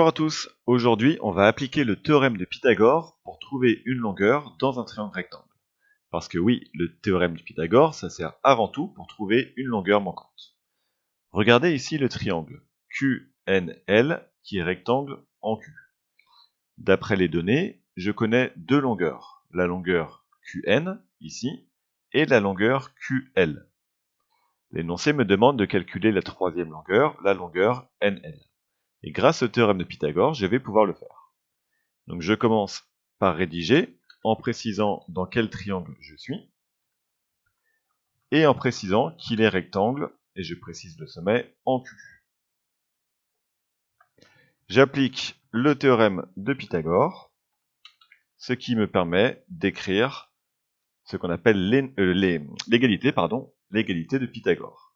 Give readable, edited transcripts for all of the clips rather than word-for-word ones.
Bonjour à tous, aujourd'hui on va appliquer le théorème de Pythagore pour trouver une longueur dans un triangle rectangle. Parce que oui, le théorème de Pythagore, ça sert avant tout pour trouver une longueur manquante. Regardez ici le triangle QNL qui est rectangle en Q. D'après les données, je connais deux longueurs, la longueur QN ici et la longueur QL. L'énoncé me demande de calculer la troisième longueur, la longueur NL. Et grâce au théorème de Pythagore, je vais pouvoir le faire. Donc je commence par rédiger en précisant dans quel triangle je suis et en précisant qu'il est rectangle, et je précise le sommet, en Q. J'applique le théorème de Pythagore, ce qui me permet d'écrire ce qu'on appelle l'égalité de Pythagore,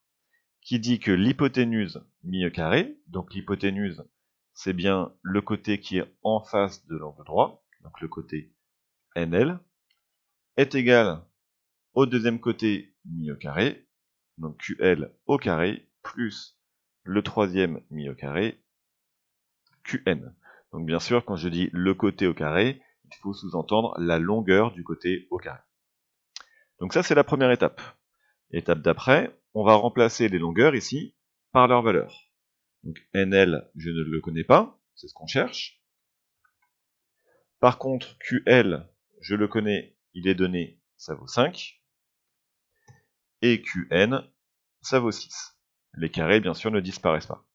qui dit que l'hypoténuse mis au carré, donc l'hypoténuse c'est bien le côté qui est en face de l'angle droit, donc le côté NL, est égal au deuxième côté mis au carré, donc QL au carré, plus le troisième mis au carré, QN. Donc bien sûr, quand je dis le côté au carré, il faut sous-entendre la longueur du côté au carré. Donc ça, c'est la première étape. Étape d'après, on va remplacer les longueurs ici par leur valeur. Donc NL, je ne le connais pas, c'est ce qu'on cherche. Par contre, QL, je le connais, il est donné, ça vaut 5. Et QN, ça vaut 6. Les carrés, bien sûr, ne disparaissent pas.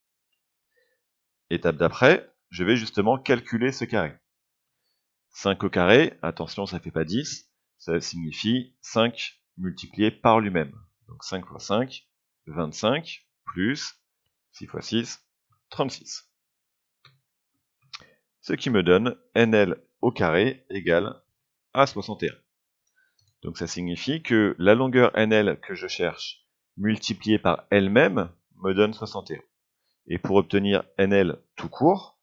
Étape d'après, je vais justement calculer ce carré. 5 au carré, attention, ça ne fait pas 10, ça signifie 5 multiplié par lui-même. Donc 5 fois 5, 25, plus 6 fois 6, 36. Ce qui me donne NL au carré égale à 61. Donc ça signifie que la longueur NL que je cherche multipliée par elle-même me donne 61. Et pour obtenir NL tout court,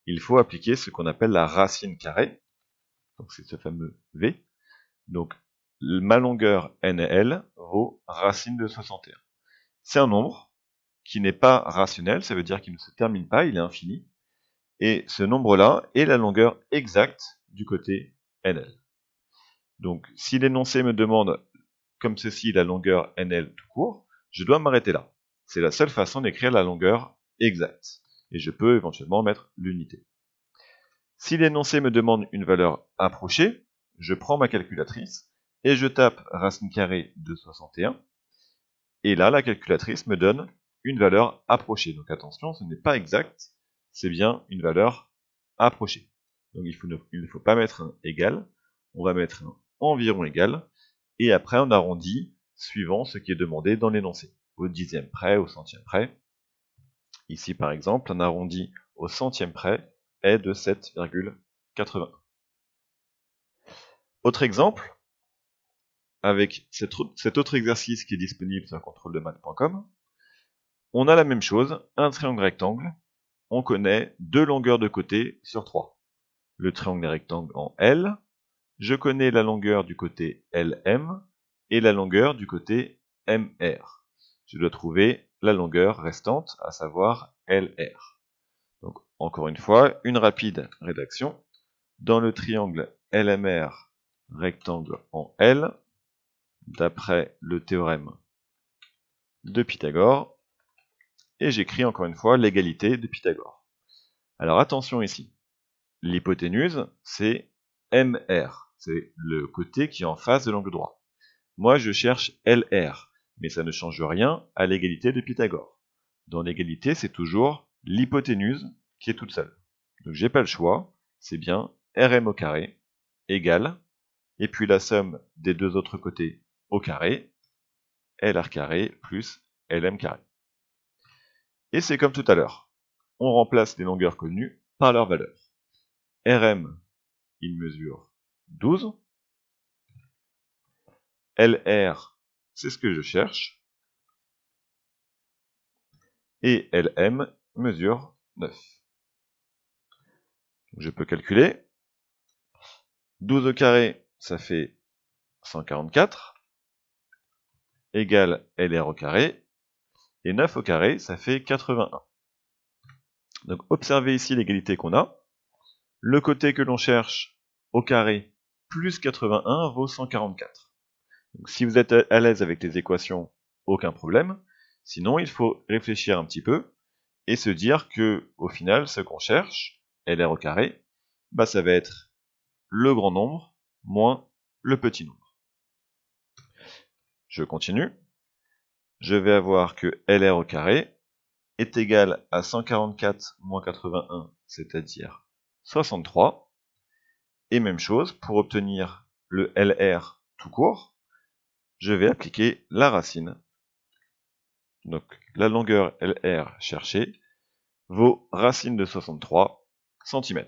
il faut appliquer ce qu'on appelle la racine carrée. Donc c'est ce fameux V. Donc ma longueur NL vaut racine de 61. C'est un nombre qui n'est pas rationnel, ça veut dire qu'il ne se termine pas, il est infini. Et ce nombre-là est la longueur exacte du côté NL. Donc si l'énoncé me demande comme ceci la longueur NL tout court, je dois m'arrêter là. C'est la seule façon d'écrire la longueur exacte. Et je peux éventuellement mettre l'unité. Si l'énoncé me demande une valeur approchée, je prends ma calculatrice et je tape racine carrée de 61. Et là, la calculatrice me donne une valeur approchée. Donc attention, ce n'est pas exact, c'est bien une valeur approchée. Donc il ne faut pas mettre un égal, on va mettre un environ égal, et après on arrondit suivant ce qui est demandé dans l'énoncé, au dixième près, au centième près. Ici par exemple, un arrondi au centième près est de 7,80. Autre exemple, avec cet autre exercice qui est disponible sur contrôledemaths.com, on a la même chose, un triangle rectangle, on connaît deux longueurs de côté sur 3. Le triangle est rectangle en L, je connais la longueur du côté LM et la longueur du côté MR. Je dois trouver la longueur restante, à savoir LR. Donc encore une fois, une rapide rédaction. Dans le triangle LMR rectangle en L, d'après le théorème de Pythagore, et j'écris encore une fois l'égalité de Pythagore. Alors attention ici, l'hypoténuse c'est MR, c'est le côté qui est en face de l'angle droit. Moi je cherche LR, mais ça ne change rien à l'égalité de Pythagore. Dans l'égalité c'est toujours l'hypoténuse qui est toute seule. Donc j'ai pas le choix, c'est bien RM au carré égale, et puis la somme des deux autres côtés au carré, LR carré plus LM carré. Et c'est comme tout à l'heure. On remplace les longueurs connues par leur valeur. RM, il mesure 12. LR, c'est ce que je cherche. Et LM mesure 9. Je peux calculer. 12 au carré, ça fait 144. Égale LR au carré. Et 9 au carré, ça fait 81. Donc observez ici l'égalité qu'on a. Le côté que l'on cherche au carré plus 81 vaut 144. Donc, si vous êtes à l'aise avec les équations, aucun problème. Sinon, il faut réfléchir un petit peu et se dire que, au final, ce qu'on cherche, LR au carré, bah, ça va être le grand nombre moins le petit nombre. Je continue. Je vais avoir que LR au carré est égal à 144 moins 81, c'est-à-dire 63. Et même chose, pour obtenir le LR tout court, je vais appliquer la racine. Donc la longueur LR cherchée vaut racine de 63 cm.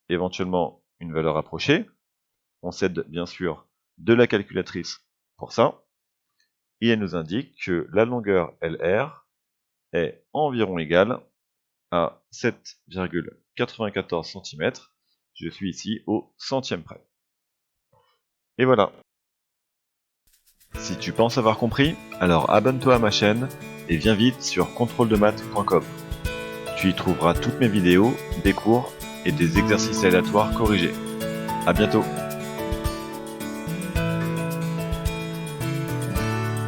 Éventuellement une valeur approchée. On s'aide bien sûr de la calculatrice pour ça. Et elle nous indique que la longueur LR est environ égale à 7,94 cm. Je suis ici au centième près. Et voilà. Si tu penses avoir compris, alors abonne-toi à ma chaîne et viens vite sur contrôledemaths.com. Tu y trouveras toutes mes vidéos, des cours et des exercices aléatoires corrigés. À bientôt.